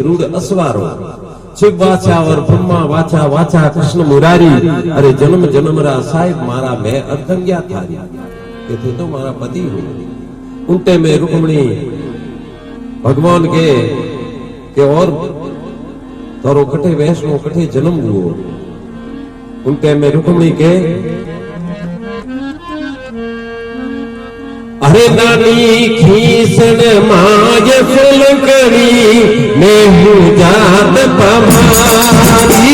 रूढ़ असवारो शिव वाचा और ब्रह्मा वाचा वाचा कृष्ण मुरारी। अरे जन्म जन्म रा साहिब मारा मैं अर्धंग्या थारी के थे तो मारा पति हो। उल्टे में रुक्मणी भगवान के और तोरो कठे वैष्णो कठे जन्म हुओ। उल्टे में रुक्मणी के अरे नानी खीसन माय फुलकड़ी मैं हूँ जात पमारी।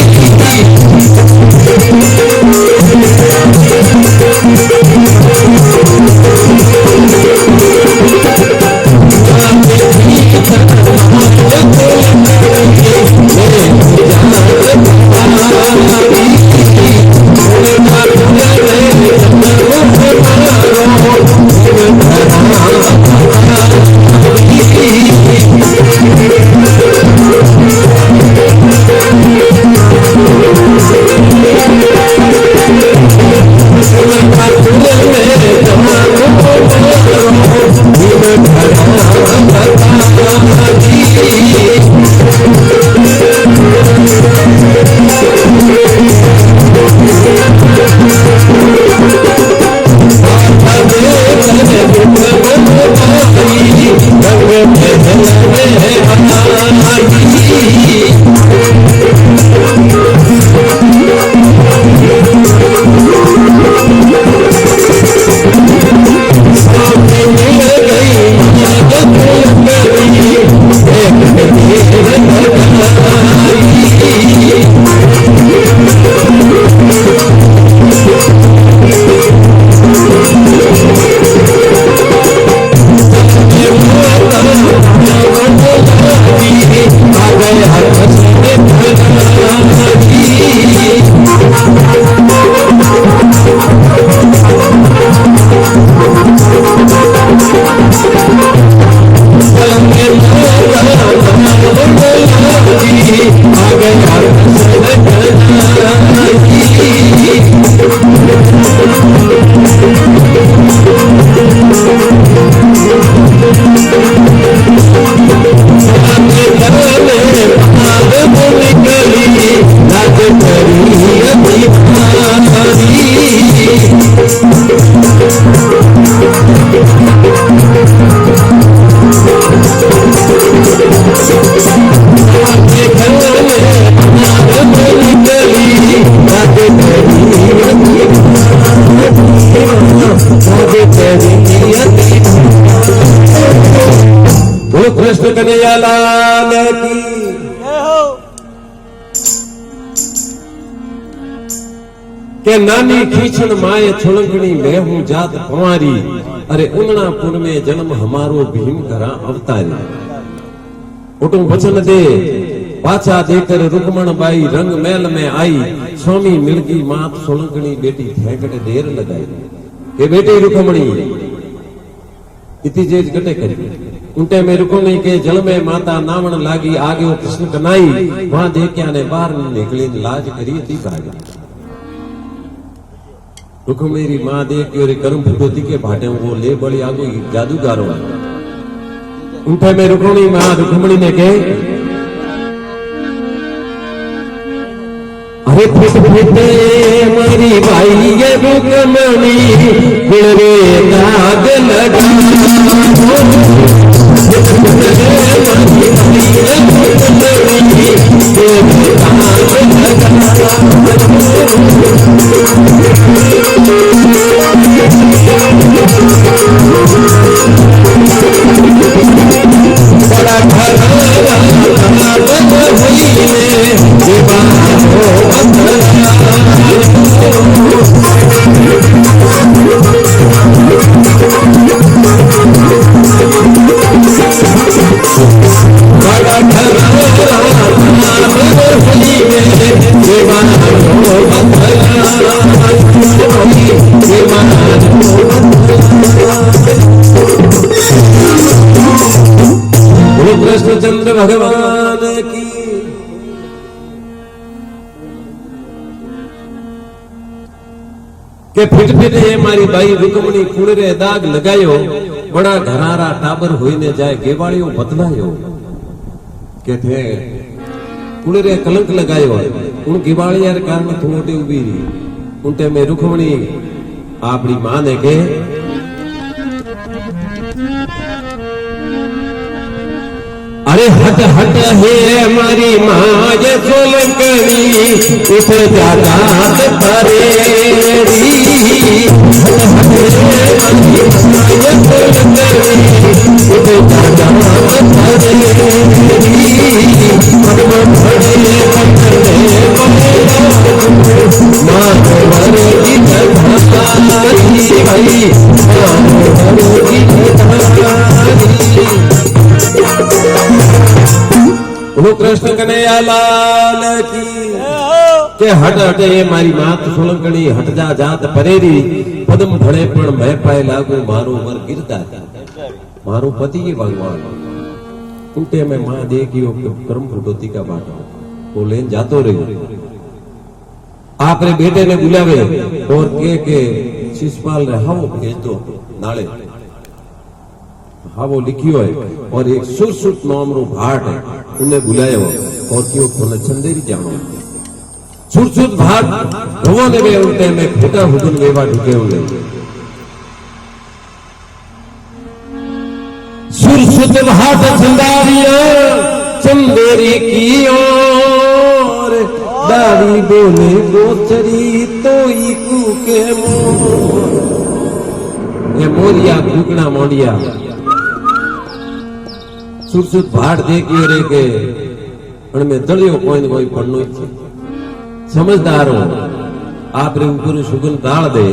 कृष्ण कन्हैया लाल की के नानी खींचन माए छुलकड़ी मैं हूं जात कुंवारी। अरे उन्नापुर में जन्म हमारो भीम करा अवतारी। उठूं वचन दे पाचा देकर रुक्मण बाई रंग मेल में आई। स्वामी मिलगी मात सोलंकड़ी बेटी ठेकड़े देर लगाई के बेटी रुक्मणी इति जेज गटे करी। उनटे में रुक्मणी के जल में माता नावण लागी। आगे वो कृष्ण कनाई वहां देखिया ने बाहर निकली लाज करी थी भागी। रुक्मणी मां देख के कर्म फुटोती के भाटे वो ले बड़ी आगो जादूगारो। उनटे में रुक्मणी मां रुक्मणी ने के अरे फुटे मरी भाई ये रुक्मणी रे दाग लगा। कृष्णचंद्र भगवान की के फिट फिटे मारी बाई रुक्मणी कूड़रे दाग लगायो। बड़ा घरारा टाबर होईने जाए गेवाड़ियो बदलायो के थे कुड़े कलंक लगायो उन गिवाड़ियार कारण तू ओटे उभी रही उनते में रुखमणी आपड़ी मां ने के अरे हट हट हे हमारी मां ये सोलंकनी उठ जाता परेरी हट हट हे हमारी मां ये सोलंकनी उठ जाता परेरी मन भरे बंदे मां वरो की धारी भाई मां वरो की धारी वो कृष्ण कन्हैया लाल की के हट हट ये मारी मात सोलंकणी हट जा जात परेरी पदम भणे पण मैं पाए लागू मारो वर गिरता मारो पति के भगवान उनते में मां देखियो कर्म फुटोती का बाटा वो लेन जातो रही आपरे बेटे ने बुलावे और के शिषपाल रे हां भेज दो नाले हाँ वो लिखियो है और एक सुरसुट नाम रो भाट है उन्हें बुलायो और क्यों तोने चंदेरी जानो सुरसुट भाट भगवान ने उल्टे में फुटा हुदन वेवा ढुके हुए सुरसुट भाट चंदारिया चंदेरी की ओर दाढ़ी बोले गोचरी तो इकू के मोर ये मोरिया कुकड़ा मोड़िया सुरसुत भाट देखियो रे के उनमें दलियो कोई न कोई पढ़नो ही समझदार हो आप रे ऊपर सुगन डाल दे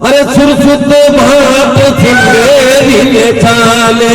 अरे सुरसुत भाट चंदेरी ने चाले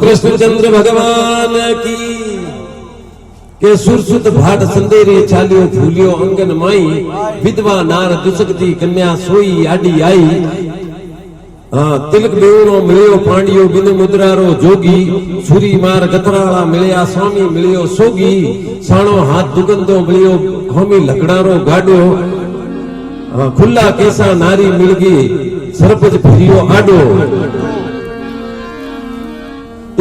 कृष्णचंद्र भगवान की के सुरसुत भाट संदेरी चालियो फूलियो अंगन माई विधवा नार दुसकती कन्या सोई आडी आई हाँ तिलक बेवणो मिलियो पांडियो बिन मुद्रारो जोगी छुरी मार गथराला मिलिया स्वामी मिलियो सोगी साणो हाथ दुगंदो मिलियो होमी लकड़ारो गाडो खुला केसा नारी मिलगी सरपंच फिरियो आडो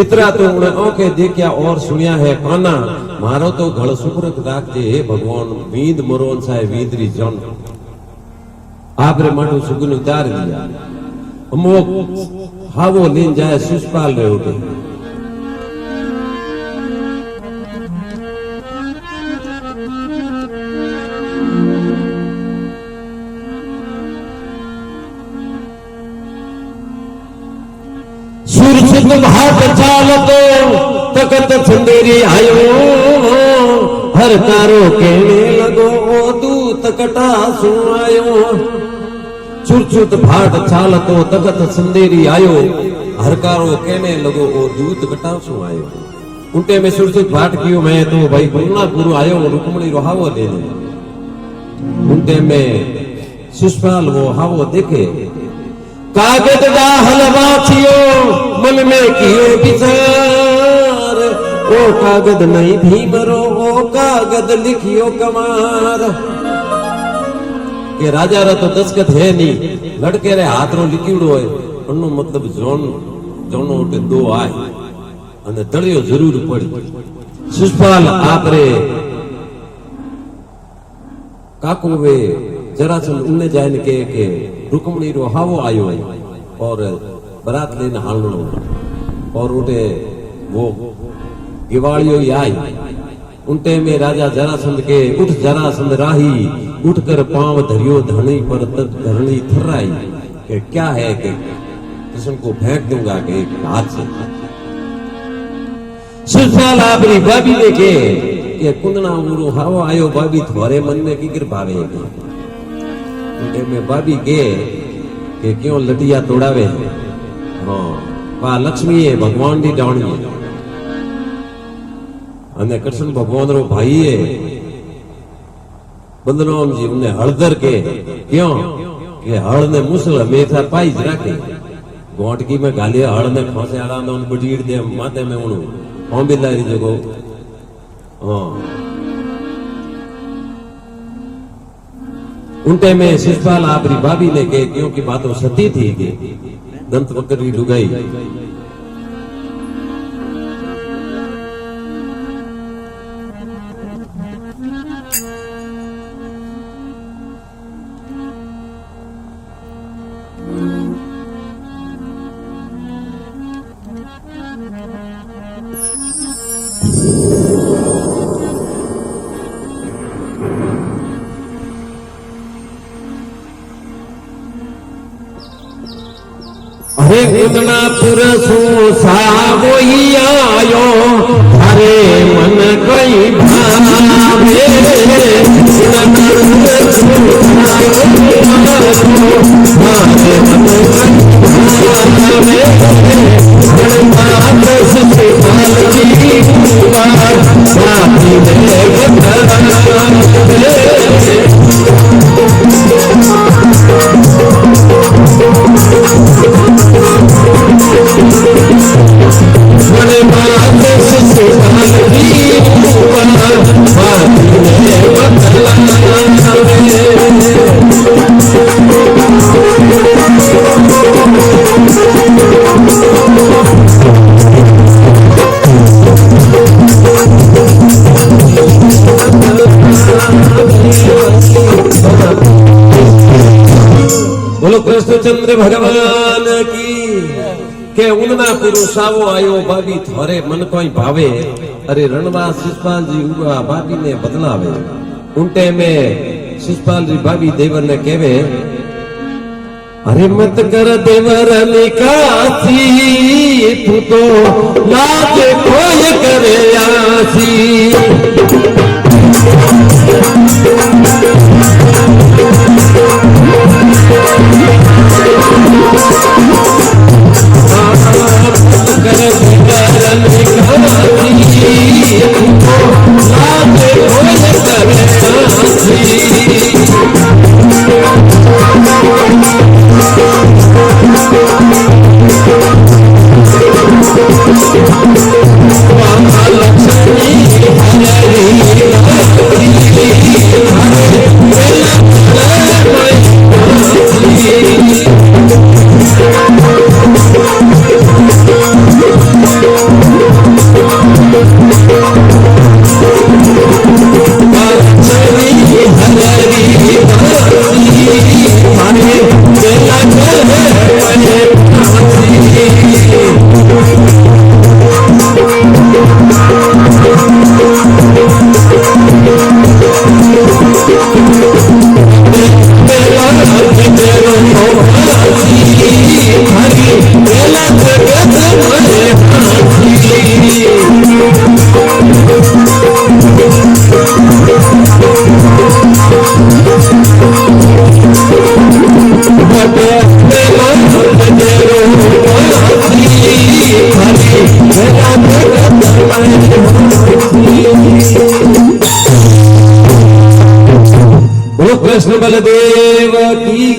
इतरा तो उन्हें आंखें देखा और सुनिया है काना मारो तो घड़ सुखरक राखजे हे भगवान वीद मोरोन साहे वीदरी जन आपरे माटो सुगुन उतार दिया अमो हावो लेन जाए शिषपाल रे उठे सुरसुत भाट चालतो तकत छंदेरी आयो हर तारो कहने लगो ओ दूत कटा सुनायो सुरसुत भाट चालतो तकत छंदेरी आयो हर कारो कहने लगो ओ दूत कटा सुनायो उनटे में सुरसुत भाट कियो मैं तो भाई गुरुना गुरु आयो रुक्मणी रो हावो देने उनटे में शिषपाल वो हावो देखे कागज दा हलवा थियो मन में कियो विचार ओ कागज नहीं भी बरो ओ कागज लिखियो कमार के राजा रा तो दस्खत है नहीं लड़के रे हाथ रो लिखियो होय अनु मतलब जोन जोनो उठे दो आए अने तळियो जरूर पड़ी शिषपाल आपरे काको वे जरासंध उन्ने जाने के रुक्मणी रो हावो आयो है और बरात लेने हालनो और उठे वो गिवाड़ियो आई उनटे में राजा जरासंध के उठ जरासंध राही उठकर पांव धरियो धरणी पर धरणी थर्राई कि क्या है कि कृष्ण को फेंक दूंगा कि एक हाथ से शिषपाल आपरी भाभी ने के कुंदना उरो हावो आयो भाभी थोरे मन में की भावे में भाभी के क्यों लटिया तोड़ावे हाँ वा लक्ष्मी है भगवान दी डाणी है अने कृष्ण भगवान रो भाई है बलराम जी उन्हें हळदर के क्यों के हळ ने मुसल हमेशा पाई ज राखे गोटकी में गालिया हळ ने फांसे आड़ा ने उन बडीड़ दे माथे में उन पांबिलारी जगो हाँ उनटे में शिषपाल आपरी भाभी ने के क्योंकि बातों सती थी कि दंत वक्री लुगाई अरे कुंदना पुरसो सावो ही आयो हरे मन कई भावे बोलो कृष्णचंद्र भगवान की के उन्ना पुरुषावो आयो भाभी थोरे मन कोई भावे अरे रणवास शिषपाल जी हुआ भाभी ने बदलावे उनटे में शिषपाल जी भाभी देवर ने कहवे अरे मत कर देवर निकासी तू तो लाज कोई करे आसी बलदेव की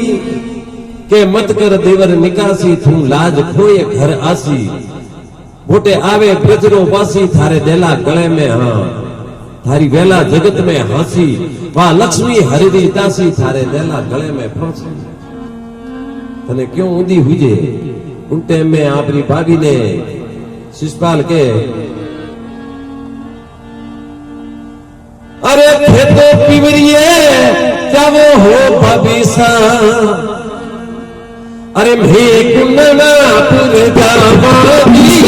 के मत कर देवर निकासी थू लाज खोए घर आसी बोटे आवे ब्रजरो वासी थारे देला गले में हाँ थारी वेला जगत में हासी वाह लक्ष्मी हरिदी दासी थारे देला गले में फांसी तने क्यों ऊंधी हुजे उन टाइम में आपरी भाभी ने शिषपाल के अरे थे तो पिवरिए जावो हो भाभी सा अरे मैं कुंडना पुर जावागी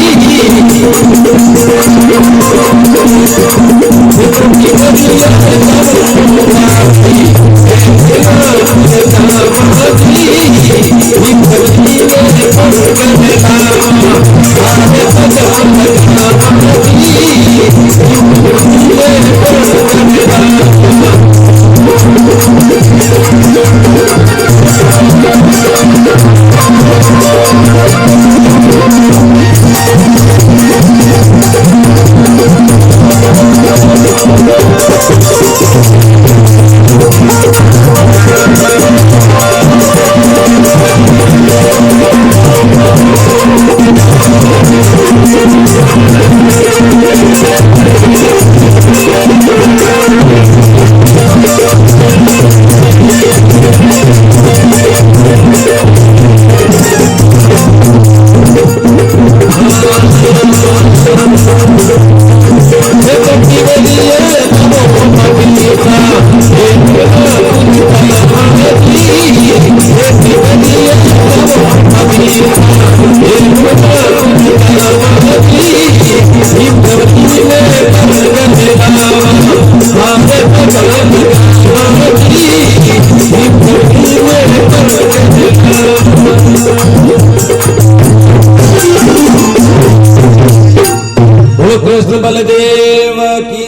कृष्ण बलदेव की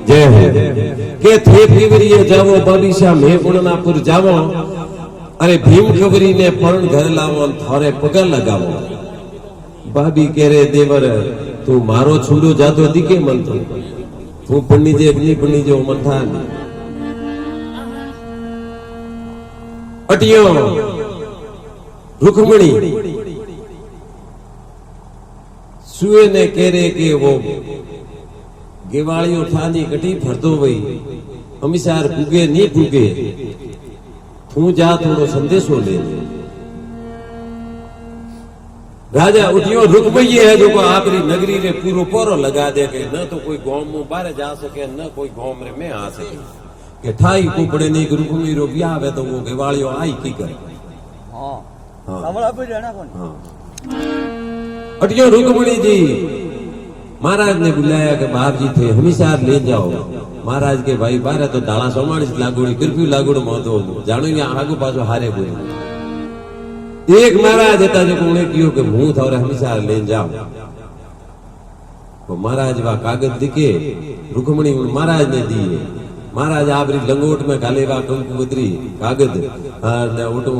जय हो के थे पिवरिए जावो बबीशा में गुणनापुर जावो अरे भीम खबरी ने पण घर लावो थारे पगा लगावो भाभी कह रे देवर तू मारो छूडो जातो दिके मन तू पन्नी जे अग्नि पन्नी जो मन था अटियो रुक्मणी सुए ने कह रहे कि वो गेवाड़ियों ठानी कटी फरदो वही हमेशार पुगे नहीं पुगे तू जा थोड़ो संदेशो ले राजा उठियो रुकमई है जो आखिरी नगरी रे पूरो पोरो लगा दे के न तो कोई गांव में बाहर जा सके न कोई गांव में आ सके के ठाई कुपड़े नहीं कि रुकमई रो ब्याह है तो वो गेवाड़ियों आई की करे हां हमरा पे रहना कौन हां अटियो रुकमणी जी महाराज ने बुलाया कि बाप जी थे हमेशा ले जाओ महाराज के भाई बारे तो दाड़ा सोमाड़ी लागोड़ी कृपी लागोड़ मोतो जानो या आगू पाछो हारे बोले एक महाराज था जो उन्हें कियो कि मुंह था और हमेशा ले जाओ तो महाराज वा कागज दिखे रुकमणी महाराज ने दिए महाराज आपरी लंगोट में काले वा कंकुवत्री कागज ने उठू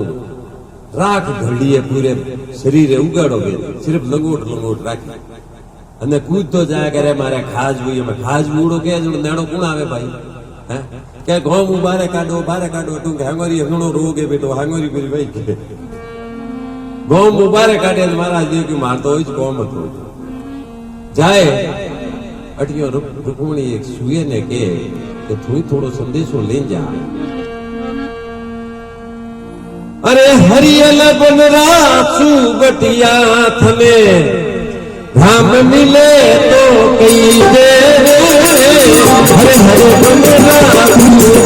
राख घड़िए पूरे शरीर उगाड़ो गए सिर्फ लंगोट राखी અને કૂદતો જાય કરે મારે ખાજવું એમાં ખાજવું ઉડો કે નેણો કોણ આવે ભાઈ હે કે ઘોમ બારે કાઢો તું હાંગોરી ઘણો રોગ એ બેટો હાંગોરી કરી ભાઈ કે ઘોમ બારે કાઢે મહારાજ દેવ કે મારતો હોય જ કોમ હતો જાય અટિયો રૂકમણી એક સુએ ને કે તું થોડો સંદેશો લઈ જા अरे हरियल बनरासु बटिया थमे धाम मिले तो कई दे हरे हरे बनरासु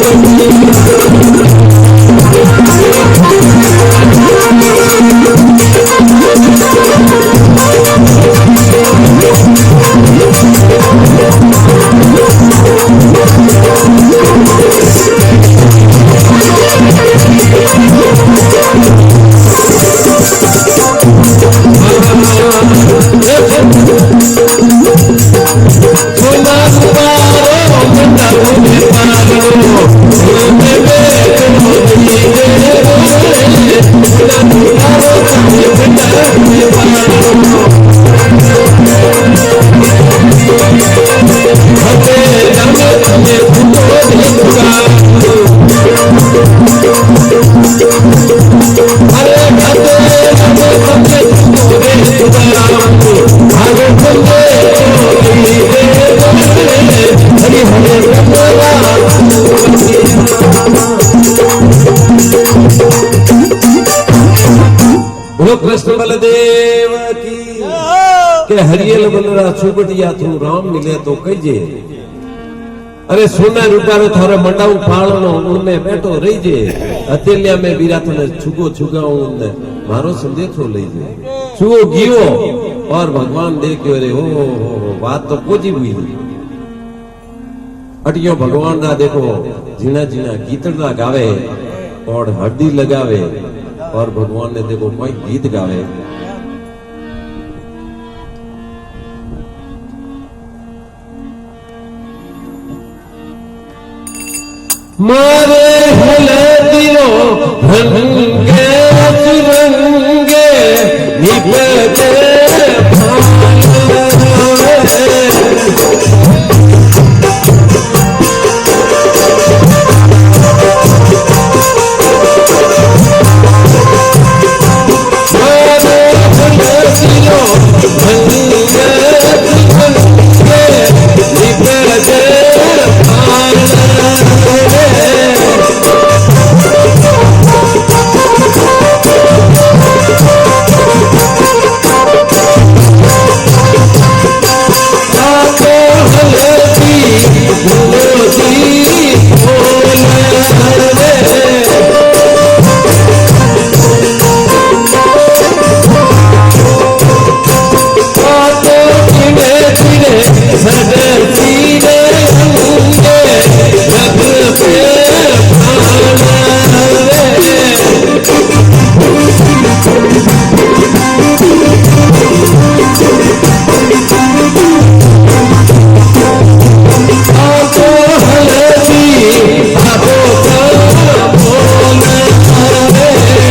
हरियल बनरा छुबटिया तू राम मिले तो कहीजे अरे सोना रूपारो थारे मंडाऊ पाळनो उनमें बैठो रहीजे अतेलिया में बीरा तने छुगो छुगाऊं उनने मारो संदेशो लईजे छुओ गियो और भगवान देखियो रे ओ बात तो पोजी हुई अटियो भगवान ना देखो जीना जीना गीतड़ा गावे और हड्डी लगावे और भगवान ने देखो कोई गीत गावे मारे हलदियो रंगे तिरंगे निभते